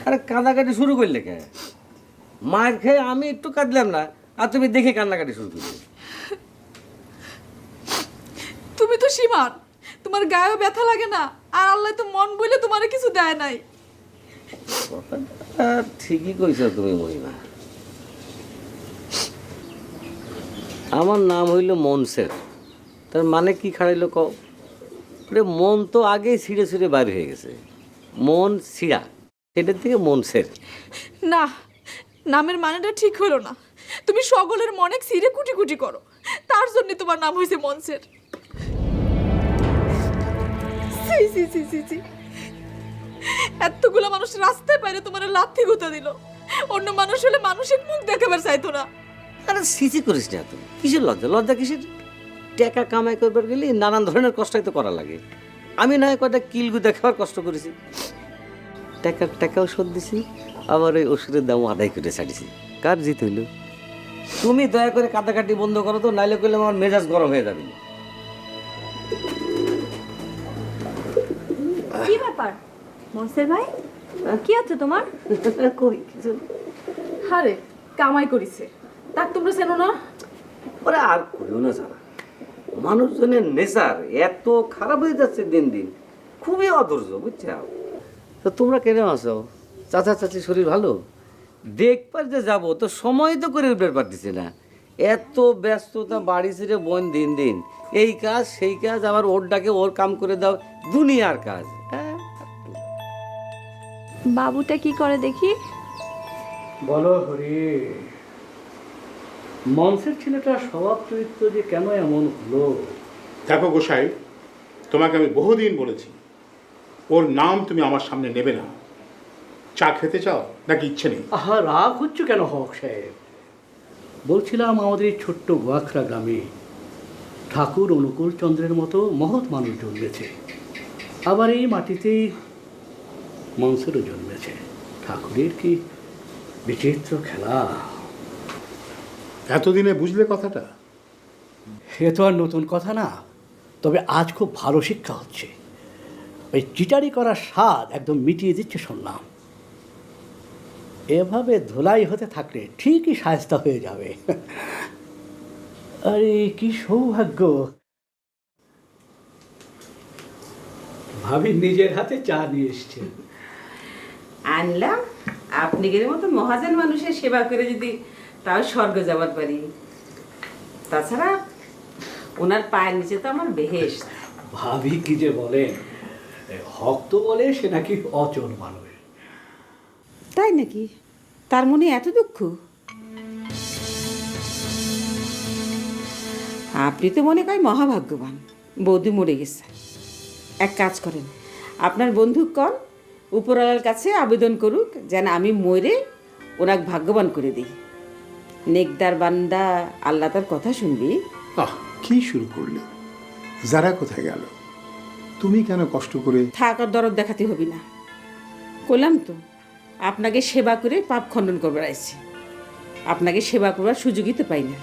আরে কাঁদাকাটি শুরু করলে কে? মায়ের খেয়ে আমি একটু কাঁদলাম না, আর তুমি দেখে কান্নাকাটি শুরু করলে। তুমি তো সীমার, তোমার গায়েও ব্যথা লাগে না, আর আল্লাহ তো মন বইলে তোমার কিছু দেয় নাই। ঠিকই কইছো তুমি মহিমা। আমার নাম হইল মনসের, তার মানে কি খাড়াইলো কও? মন তো আগেই ছিঁড়ে ছিঁড়ে বাইর হয়ে গেছে, মন ছিঁড়া, সেটার থেকে মনসের। না, নামের মানেটা ঠিক হলো না। তুমি সকলের মনে ছিঁড়ে কুটি কুটি করো, তার জন্য তোমার নাম হয়েছে মনসের। এতগুলো মানুষ রাস্তায় বাইরে তোমার লাথি গুঁতা দিল, অন্য মানুষ হলে মানুষের মুখ দেখাবার চাইতো না। আরে সিসি করিস না তুই, কিসের লজ্জা? লজ্জা কিসের? টাকা কামাই করবার গেলে নানান ধরনের কষ্টই তো করা লাগে। আমি না হয় কয়টা কিলগু দেখাবার কষ্ট করেছি, টাকাও শোধ দিছি, আবার ওই ওষুধের দামও আদায় করে ছাড়িছি। কার জিত হইল? তুমি দয়া করে কাটাকাটি বন্ধ করো তো, নাইলে করলে আমার মেজাজ গরম হয়ে যাবে। কি ব্যাপার মনসের ভাই, কি হচ্ছে তোমার? কই কিছু। আরে কামাই করিছে, তার তোমরা চেনো না? ওরা আর কইও না জানা, মানুষজনের নেচার এত খারাপ হয়ে যাচ্ছে দিন দিন, খুবই অধৈর্য, বুঝছো? তো তোমরা কেন আছো? চাচা চাচি শরীর ভালো? দেখবার যে যাবো তো সময় তো করে উঠতে পারতেছি না, এত ব্যস্ততা বাড়ি ছেড়ে বোন দিন দিন এই কাজ সেই কাজ, আবার ওর ডাকে ওর কাম করে দাও, দুনিয়ার কাজ। হ্যাঁ, বাবুটা কি করে দেখি? বলো হরি, মনসের ছেলেটা স্বভাব চরিত্র যে কেন এমন হলো? দেখো গোসাই, তোমাকে আমি বহুদিন বলেছি ওর নাম তুমি আমার সামনে নেবে না। চা খেতে চাও নাকি ইচ্ছে নেই? আহা, রাগ হচ্ছে কেন হক সাহেব? বলছিলাম আমাদের এই ছোট্ট গোয়াখরা গ্রামে ঠাকুর অনুকূল চন্দ্রের মতো মহৎ মানুষ জন্মেছে, আবার এই মাটিতেই মনসেরও জন্মেছে। ঠাকুরের কি বিচিত্র খেলা! এতদিনে বুঝলে কথাটা? এ তো আর নতুন কথা না, তবে আজ খুব ভালো শিক্ষা হচ্ছে। ওই চিটারি করার স্বাদ একদম মিটিয়ে দিচ্ছে শুনলাম। এভাবে ধুলাই হতে থাকলে ঠিকই সায়স্তা হয়ে যাবে। আরে কি সৌভাগ্য, ভাবি নিজের হাতে চা নিয়ে এসছেন। আনলাম, আপনি গেলে মতো মহাজন মানুষের সেবা করে যদি তাও স্বর্গ যাবার পারি। তাছাড়া ওনার পায়ের নিচে তো আমার বেহেশত। ভাবি কি যে বলেন, হক তো বলে সে নাকি অচল মানুষ। তাই নাকি? তার মনে এত দুঃখ? আপনি তো মনে করেন মহাভাগ্যবান, বৌদি মরে গেছে। এক কাজ করেন, আপনার বন্ধু কন উপরওয়ালার কাছে আবেদন করুক যেন আমি মরে ওনাকে ভাগ্যবান করে দিই। নেকদার বান্দা, আল্লাহ তার কথা শুনবি। কি শুরু করলে? যারা কোথায় গেল? তুমি কেন কষ্ট করে? থাকার দরদ দেখাতে হবে না, বললাম তো আপনাকে সেবা করে পাপ খণ্ডন করবার আইছি। আপনাকে সেবা করবার সুযোগই তো পাই না।